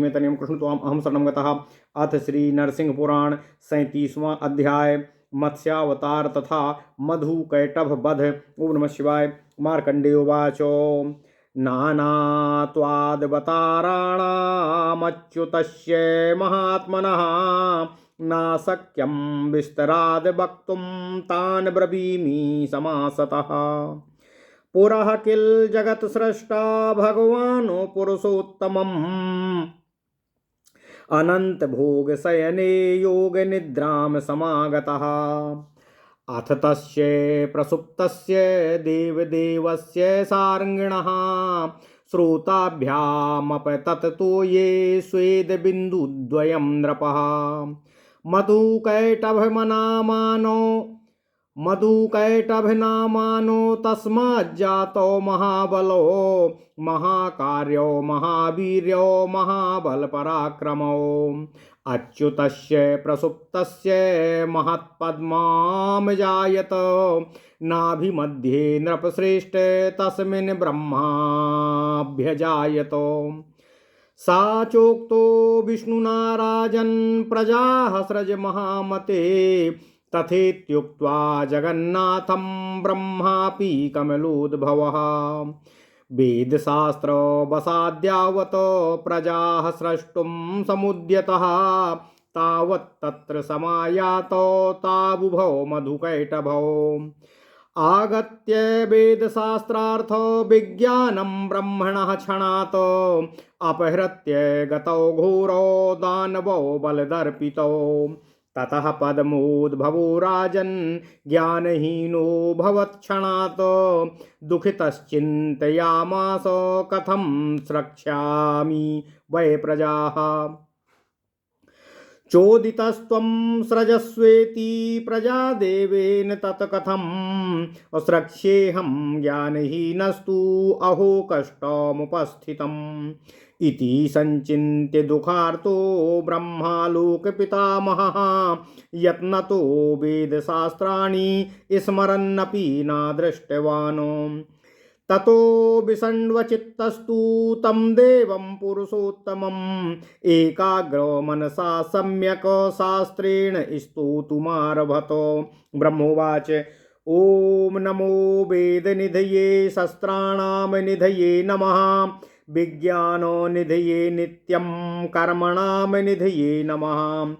में तनियम कृष्ण तो अहम शरणम गतः। अथ श्री नरसिंह पुराण 37वां अध्याय मत्स्यावतार तथा मधुकैटभ वध। ओम नमः शिवाय। मार्कंडेय उवाच नानात्वादवताराणामच्युतस्य महात्मनः नाशक्यं विस्तराद वक्तुं तान् ब्रवीमि समासतः। पुरः किल जगत सृष्टा भगवानो पुरुषोत्तमम् अनंत भोग शयने योग निद्राम समागतः। अथ तस्य प्रसुप्तस्य देवदेवस्य सारंगिणः श्रोताभ्यामपततो ये स्वेदबिन्दुद्वयं नृपः। मधुकैटभनामानो तस्माज्जातो महाबलो महाकार्यो महावीर्यो महाबलपराक्रमो। अच्युतस्य प्रसुप्तस्य महत्पद्मामजायत नाभिमध्ये नृपश्रेष्ठ तस्मिन् ब्रह्माभ्यजायत। सा चोक्तो विष्णुना राजन् प्रजाः सृज महामते तथेत्युक्त्वा जगन्नाथं ब्रह्मापि कमलोद्भवः। वेदशास्त्रवसाद्यावत् प्रजाः स्रष्टुं समुद्यतः तावत् तत्र समायातो ताबुभौ मधुकैटभौ। आगत्य वेदशास्त्रार्थो विज्ञानं ब्रह्मणः क्षणात् अपहृत्य गतौ घोरो दानवो बलदर्पितौ। ततः पद्मोद्भवो राजन् ज्ञानहीनो भवत्क्षणात् दुःखितश्चिन्तयामास कथं स्रक्ष्यामि वै प्रजाः। चोदितस्त्वं सृजस्वेति प्रजादेवेन तत्कथं स्रक्ष्येऽहं ज्ञानहीनस्तु अहो कष्टमुपस्थितम्। इति संचिन्त्य दुःखार्तो ब्रह्मालोकपितामहः यत्नतो वेदशास्त्राणि स्मरन्नपि न दृष्टवान्। ततो विषण्वचित्तस्तु तं देवं पुरुषोत्तमम् एकाग्रो मनसा सम्यक् शास्त्रेण स्तोतुमारभत। ब्रह्मोवाच ॐ नमो वेदनिधये शस्त्राणां निधये नमः विज्ञानो निधये नित्यं कर्मणां निधये नमः।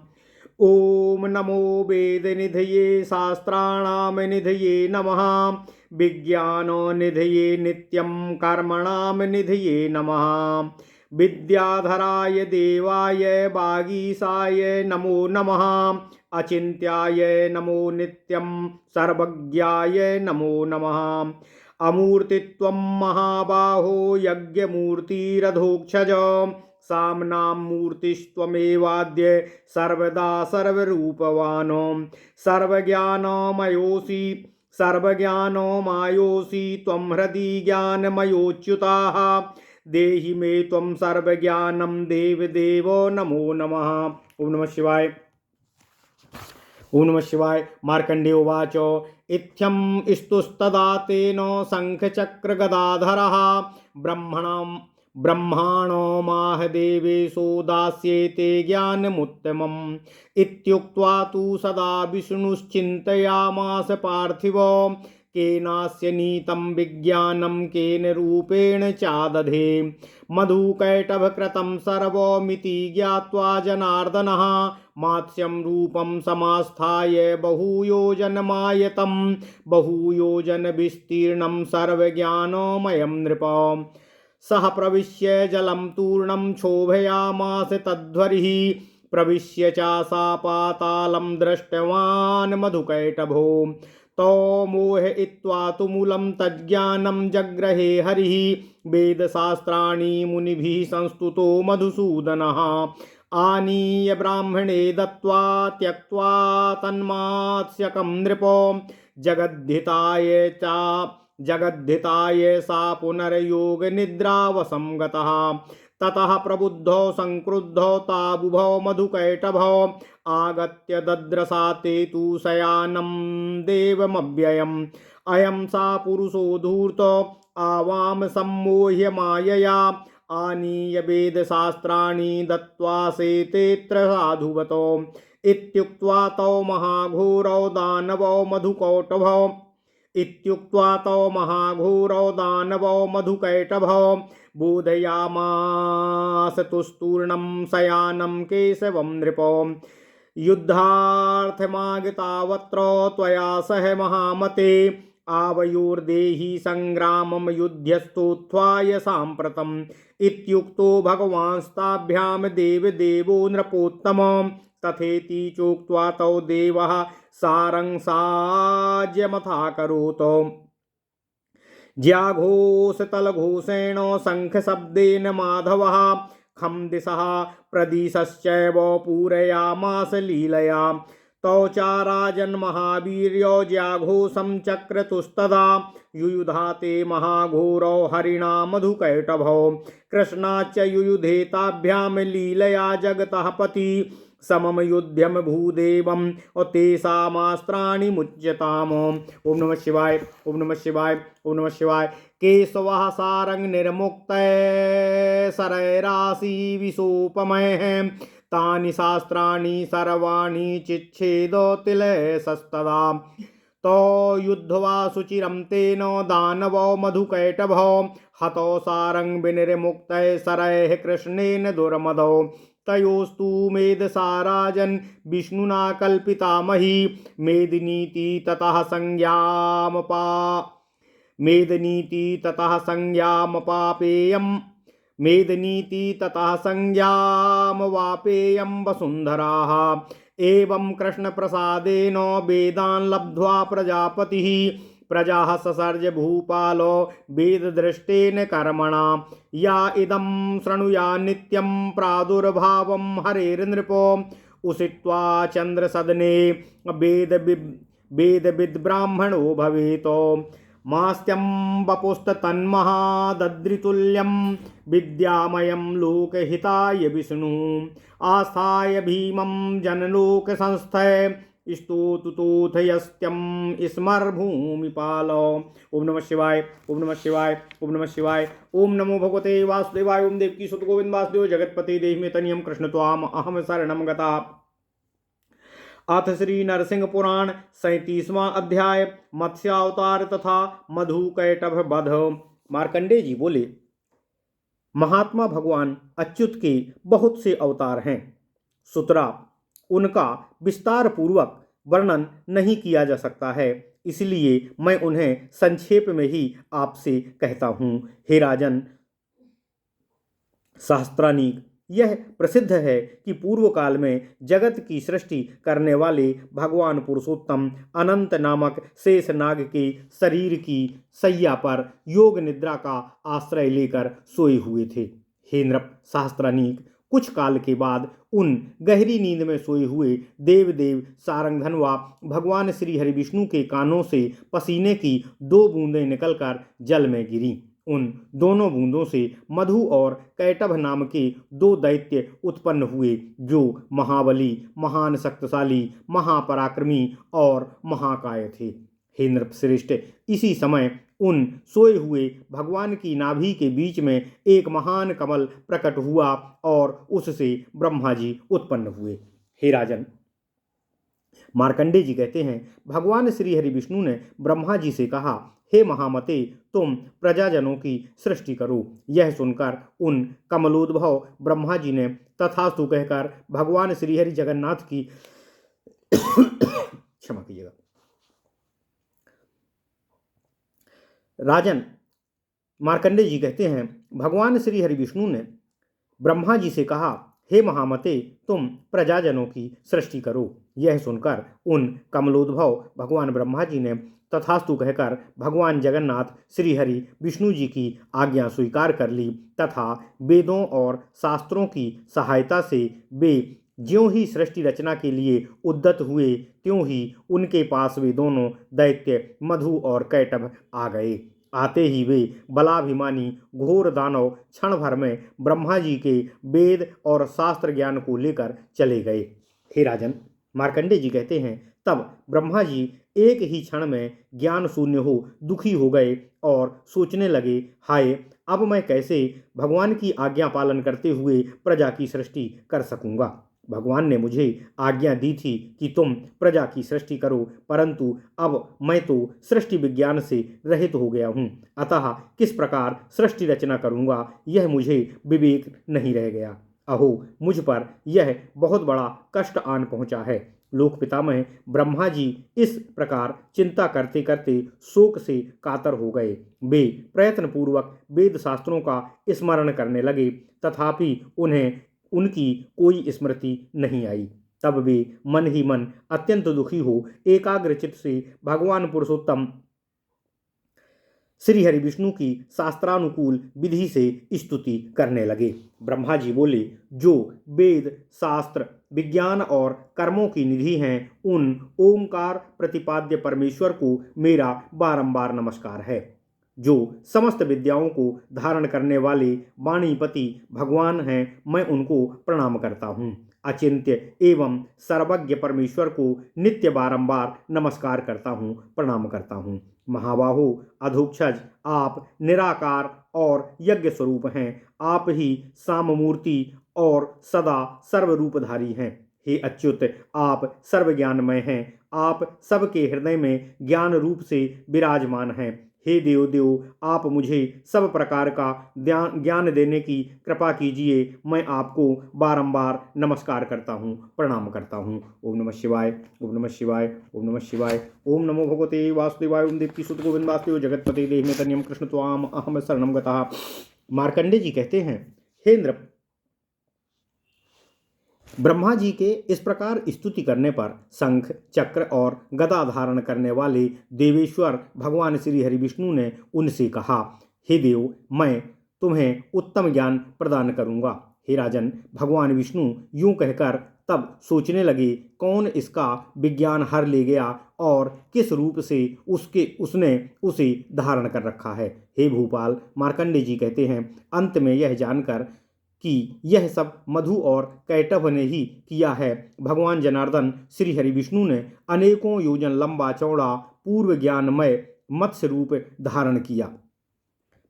ॐ नमो वेदनिधये शास्त्राणां निधये नमः विज्ञानो निधये नित्यं कर्मणां निधये नमः। विद्याधराय देवाय वागीशाय नमो नमः अचिन्त्याय नमो नित्यं सर्वज्ञाय नमो नमः। अमूर्तित्वं महाबाहो यज्ञमूर्तिरधोक्षज साम्नां मूर्तिस्त्वमेवाद्य सर्वदा सर्वरूपवान्। सर्वज्ञानमयोऽसि त्वं हृदि ज्ञानमयोच्युताः देहि मे त्वं सर्वज्ञानं देवदेव नमो नमः। ओम नमः शिवाय। ओम नमः शिवाय। मार्कंडेय उवाच इत्थं स्तुस्तदा तेन शङ्खचक्रगदाधरः ब्रह्माणो माह देवेशो दास्येते ज्ञानमुत्तमम्। इत्युक्त्वा तु सदा विष्णुश्चिन्तयामास पार्थिव केनास्य नीतं विज्ञानं केन रूपेण चादधे। मधुकैटभकृतं सर्वमिति ज्ञात्वा जनार्दनः मात्स्यं रूपं समास्थाय बहुयोजनमायतं बहुयोजनविस्तीर्णं सर्वज्ञानमयं नृप। सः प्रविश्य जलं तूर्णं क्षोभयामास तध्वरिः प्रविश्य चासा पातालं दृष्टवान् मधुकैटभो। तो मोहयित्वा तु मूलं तज्ज्ञानं जग्रहे हरिः वेदशास्त्राणि मुनिभिः संस्तुतो मधुसूदनः। आनीय ब्राह्मणे दत्त्वा त्यक्त्वा तन्मात्स्यकं नृपो जगद्धिताय सा पुनर्योगनिद्रावसं गतः। ततः प्रबुद्धो संक्रुद्धो ताबुभौ मधुकैटभौ आगत्य दद्रसा ते तु शयानं देवमव्ययम्। अयं सा पुरुषो धूर्तो आवाम सम्मोह्य मायया आनीय वेदशास्त्राणि दत्त्वा सेतेऽत्र साधुवतो इत्युक्त्वा तौ महाघोरौ दानवौ मधुकौटभौ इत्युक्त्वा तौ महाघोरौ दानवौ मधुकैटभौ बोधयामास तुस्तूर्णं शयानं केशवं नृपो युद्धार्थमागतावत्र त्वया सह महामते आवयोर्देहि संग्रामं युध्यस्तोत्थाय साम्प्रतम् इत्युक्तो भगवांस्ताभ्यां देवदेवो नृपोत्तम तथेति चोक्त्वा तौ देवः सारंसाज्यमथाकरोत् ज्याघोषतलघोषेण शङ्खशब्देन माधवः खं दिशः प्रदिशश्चैव पूरयामास लीलया तौ चाराजन्महावीर्यो ज्याघोषं चक्रतुस्तदा युयुधाते महाघोरौ हरिणा मधुकैटभौ कृष्णाच्च युयुधेताभ्यां लीलया जगतः पति समम युध्यम भूदेवम और तेषामास्त्राणि मुच्यताम। ओम नमः शिवाय, ओम नमः शिवाय, ओम नमः शिवाय। केशवः सारंग निर्मुक्त सरैराशि विशोपमय तानि शास्त्राणि सर्वाणि चिच्छेदोतिलयसस्तदा तो युद्धवा सुचिरं तेन दानवो मधुकैटभौ हतो सारंग विनिर्मुक्त सरैः कृष्णेन दुर्मदौ तयोस्तु मेधसाराजन विष्णुना कल्पिता मही मेदिनीति ततः संज्ञामवापेयं वसुन्धराः एवं कृष्णप्रसादेन वेदान् लब्ध्वा प्रजापतिः प्रजाः ससर्ज भूपालो वेददृष्टेन कर्मणा या इदं शृणुया नित्यं प्रादुर्भावं हरेर्नृपो उषित्वा चन्द्रसदने वेदविद्ब्राह्मणो भवेत् मास्त्यं वपुस्तन्महादद्रितुल्यं विद्यामयं लोकहिताय विष्णु आस्थाय भीमं जनलोकसंस्थय स्तोतुतोथयस्त्यं स्मरभूमिपालो। ओम नमः शिवाय, ओम नमः शिवाय, ओम नमः शिवाय। ओम नमो भगवते वासुदेवाय। ओम देवकी सुत गोविंद वासुदेव जगतपति देहि में तनियम कृष्ण त्वाम अहम शरणम गता। अथ श्री नरसिंह पुराण 37वां अध्याय मत्स्यावतार तथा मधुकैटभ वध। मार्कंडेय जी बोले, महात्मा भगवान अच्युत के बहुत से अवतार हैं। सुतरा उनका विस्तार पूर्वक वर्णन नहीं किया जा सकता है, इसलिए मैं उन्हें संक्षेप में ही आपसे कहता हूँ। हे राजन सहस्त्रानीक, यह प्रसिद्ध है कि पूर्व काल में जगत की सृष्टि करने वाले भगवान पुरुषोत्तम अनंत नामक शेष नाग के शरीर की शैया पर योग निद्रा का आश्रय लेकर सोए हुए थे। हे नृप सहस्त्रानीक, कुछ काल के बाद उन गहरी नींद में सोए हुए देवदेव सारंगधनवा भगवान श्री हरि विष्णु के कानों से पसीने की 2 बूंदें निकलकर जल में गिरी। उन दोनों बूंदों से मधु और कैटभ नाम के 2 दैत्य उत्पन्न हुए, जो महाबली, महान शक्तिशाली, महापराक्रमी और महाकाय थे। हे नृपश्रेष्ठ, इसी समय उन सोए हुए भगवान की नाभि के बीच में एक महान कमल प्रकट हुआ और उससे ब्रह्मा जी उत्पन्न हुए। हे राजन, मार्कंडेय जी कहते हैं, भगवान श्री हरि विष्णु ने ब्रह्मा जी से कहा, हे महामते, तुम प्रजाजनों की सृष्टि करो। यह सुनकर उन कमलोद्भव ब्रह्मा जी ने तथास्तु कहकर भगवान श्री हरि जगन्नाथ की क्षमा कीजिएगा। राजन मार्कंडेय जी कहते हैं, भगवान श्री हरि विष्णु ने ब्रह्मा जी से कहा, हे महामते, तुम प्रजाजनों की सृष्टि करो। यह सुनकर उन कमलोद्भव भगवान ब्रह्मा जी ने तथास्तु कहकर भगवान जगन्नाथ श्री हरि विष्णु जी की आज्ञा स्वीकार कर ली तथा वेदों और शास्त्रों की सहायता से वे ज्यों ही सृष्टि रचना के लिए उद्यत हुए, त्यों ही उनके पास वे दोनों दैत्य मधु और कैटभ आ गए। आते ही वे बलाभिमानी घोर दानव क्षण भर में ब्रह्मा जी के वेद और शास्त्र ज्ञान को लेकर चले गए। हे राजन, मार्कंडेय जी कहते हैं, तब ब्रह्मा जी एक ही क्षण में ज्ञान शून्य हो दुखी हो गए और सोचने लगे, हाय, अब मैं कैसे भगवान की आज्ञा पालन करते हुए प्रजा की सृष्टि कर सकूंगा। भगवान ने मुझे आज्ञा दी थी कि तुम प्रजा की सृष्टि करो, परंतु अब मैं तो सृष्टि विज्ञान से रहित हो गया हूँ, अतः किस प्रकार सृष्टि रचना करूँगा यह मुझे विवेक नहीं रह गया। अहो, मुझ पर यह बहुत बड़ा कष्ट आन पहुँचा है। लोक पितामह ब्रह्मा जी इस प्रकार चिंता करते करते शोक से कातर हो गए। वे प्रयत्न पूर्वक वेद शास्त्रों का स्मरण करने लगे, तथापि उन्हें उनकी कोई स्मृति नहीं आई। तब वे मन ही मन अत्यंत दुखी हो एकाग्रचित से भगवान पुरुषोत्तम श्री हरि विष्णु की शास्त्रानुकूल विधि से स्तुति करने लगे। ब्रह्मा जी बोले, जो वेद शास्त्र विज्ञान और कर्मों की निधि हैं, उन ओंकार प्रतिपाद्य परमेश्वर को मेरा बारंबार नमस्कार है। जो समस्त विद्याओं को धारण करने वाले वाणीपति भगवान हैं, मैं उनको प्रणाम करता हूँ। अचिंत्य एवं सर्वज्ञ परमेश्वर को नित्य बारंबार नमस्कार करता हूँ, प्रणाम करता हूँ। महाबाहो अधोक्षज, आप निराकार और यज्ञ स्वरूप हैं। आप ही साममूर्ति और सदा सर्वरूपधारी हैं। हे अच्युत, आप सर्वज्ञानमय हैं। आप सबके हृदय में ज्ञान रूप से विराजमान हैं। हे देव देव, आप मुझे सब प्रकार का ज्ञान देने की कृपा कीजिए। मैं आपको बारंबार नमस्कार करता हूँ, प्रणाम करता हूँ। ओम नमः शिवाय, ओम नमः शिवाय, ओम नमः शिवाय। ओम नमो भगवते वासुदेवाय। ओम देवकी सुत गोविंद वासुदेव जगतपते देहमेतन्यम कृष्ण त्वाम अहम शरणम गतः। मार्कंडे जी कहते हैं, हे इंद्र, ब्रह्मा जी के इस प्रकार स्तुति करने पर शंख चक्र और गदा धारण करने वाले देवेश्वर भगवान श्री हरि विष्णु ने उनसे कहा, हे देव, मैं तुम्हें उत्तम ज्ञान प्रदान करूंगा। हे राजन, भगवान विष्णु यूं कहकर तब सोचने लगे, कौन इसका विज्ञान हर ले गया और किस रूप से उसने उसे धारण कर रखा है। हे भूपाल, मार्कंडे जी कहते हैं, अंत में यह जानकर कि यह सब मधु और कैटभ ने ही किया है, भगवान जनार्दन श्री हरि विष्णु ने अनेकों योजन लंबा चौड़ा पूर्व ज्ञानमय मत्स्य रूप धारण किया।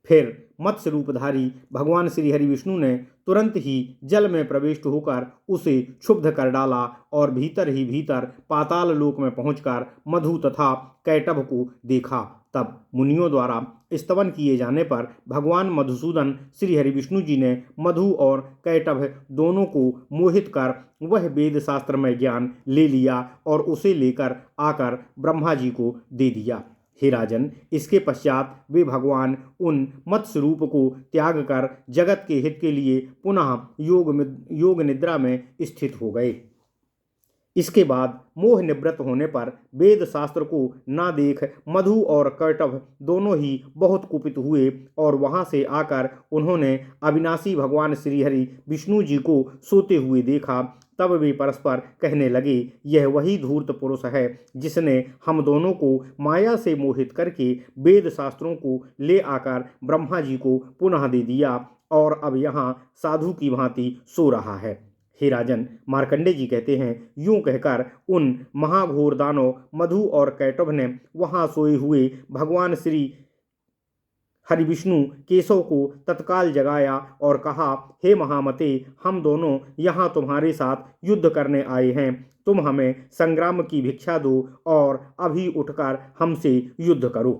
फिर मत्स्य रूपधारी भगवान श्री हरि विष्णु ने तुरंत ही जल में प्रविष्ट होकर उसे क्षुब्ध कर डाला और भीतर ही भीतर पाताल लोक में पहुंचकर मधु तथा कैटभ को देखा। तब मुनियों द्वारा स्तवन किए जाने पर भगवान मधुसूदन श्री हरि विष्णु जी ने मधु और कैटभ दोनों को मोहित कर वह वेद शास्त्र में ज्ञान ले लिया और उसे लेकर आकर ब्रह्मा जी को दे दिया। हे राजन, इसके पश्चात वे भगवान उन मत्स्य रूप को त्याग कर जगत के हित के लिए पुनः योग निद्रा में स्थित हो गए। इसके बाद मोह निवृत्त होने पर वेद शास्त्र को ना देख मधु और कैटभ दोनों ही बहुत कुपित हुए और वहां से आकर उन्होंने अविनाशी भगवान श्रीहरि विष्णु जी को सोते हुए देखा। तब वे परस्पर कहने लगे, यह वही धूर्त पुरुष है जिसने हम दोनों को माया से मोहित करके वेद शास्त्रों को ले आकर ब्रह्मा जी को पुनः दे दिया और अब यहाँ साधु की भांति सो रहा है। हे राजन, मार्कंडे जी कहते हैं, यूं कहकर उन महाघोर दानव मधु और कैटभ ने वहां सोए हुए भगवान श्री हरि विष्णु केशव को तत्काल जगाया और कहा, हे महामते, हम दोनों यहाँ तुम्हारे साथ युद्ध करने आए हैं। तुम हमें संग्राम की भिक्षा दो और अभी उठकर हमसे युद्ध करो।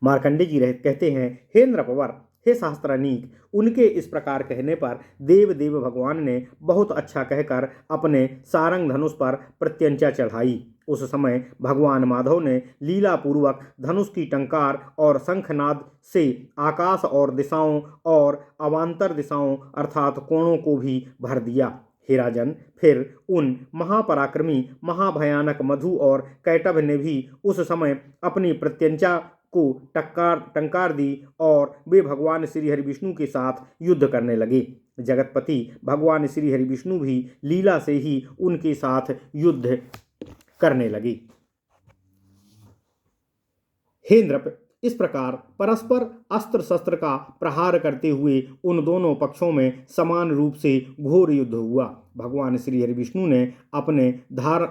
मार्कंडे जी कहते हैं, हे इंद्रपवर, हे शास्त्रानीक, उनके इस प्रकार कहने पर देव भगवान ने बहुत अच्छा कहकर अपने सारंग धनुष पर प्रत्यंचा चढ़ाई। उस समय भगवान माधव ने लीला पूर्वक धनुष की टंकार और शंखनाद से आकाश और दिशाओं और अवांतर दिशाओं अर्थात कोणों को भी भर दिया। हे राजन, फिर उन महापराक्रमी महाभयानक मधु और कैटभ ने भी उस समय अपनी प्रत्यंचा को टंकार दी और वे भगवान श्री हरि विष्णु के साथ युद्ध करने लगे। जगतपति भगवान श्री हरि विष्णु भी लीला से ही उनके साथ युद्ध करने लगे। हे इंद्र, इस प्रकार परस्पर अस्त्र शस्त्र का प्रहार करते हुए उन दोनों पक्षों में समान रूप से घोर युद्ध हुआ। भगवान श्री हरि विष्णु ने अपने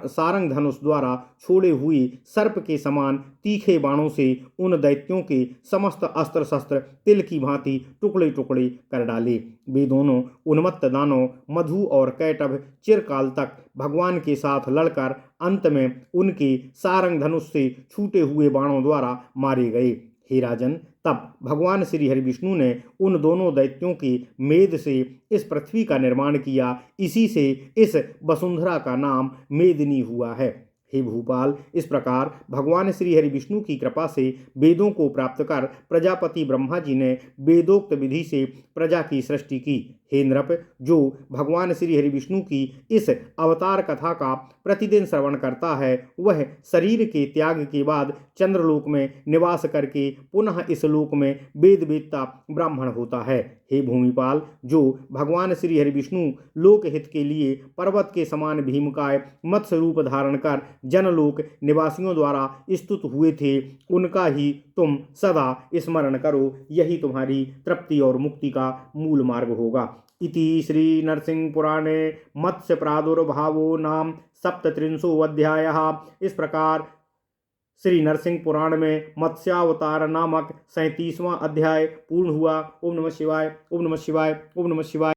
सारंग धनुष द्वारा छोड़े हुए सर्प के समान तीखे बाणों से उन दैत्यों के समस्त अस्त्र शस्त्र तिल की भांति टुकड़े टुकड़े कर डाले। वे दोनों उन्मत्त दानव मधु और कैटभ चिरकाल तक भगवान के साथ लड़कर अंत में उनके सारंग धनुष से छूटे हुए बाणों द्वारा मारे गए। हे राजन, तब भगवान श्री हरि विष्णु ने उन दोनों दैत्यों के मेद से इस पृथ्वी का निर्माण किया। इसी से इस वसुंधरा का नाम मेदिनी हुआ है। हे भूपाल, इस प्रकार भगवान श्री हरि विष्णु की कृपा से वेदों को प्राप्त कर प्रजापति ब्रह्मा जी ने वेदोक्त विधि से प्रजा की सृष्टि की। हे नृप, जो भगवान श्री हरि विष्णु की इस अवतार कथा का प्रतिदिन श्रवण करता है, वह शरीर के त्याग के बाद चंद्रलोक में निवास करके पुनः इस लोक में वेद वेत्ता ब्राह्मण होता है। हे भूमिपाल, जो भगवान श्री हरि विष्णु लोकहित के लिए पर्वत के समान भीमकाय मत्स्य रूप धारण कर जनलोक निवासियों द्वारा स्तुत हुए थे, उनका ही तुम सदा स्मरण करो। यही तुम्हारी तृप्ति और मुक्ति का मूल मार्ग होगा। इति श्री नरसिंह पुराणे मत्स्य प्रादुर्भावो नाम 37वाध्यायः। इस प्रकार श्री नरसिंह पुराण में मत्स्यावतार नामक 37वां अध्याय पूर्ण हुआ। ओम नमः शिवाय, ओम नमः शिवाय, ओम नमः शिवाय।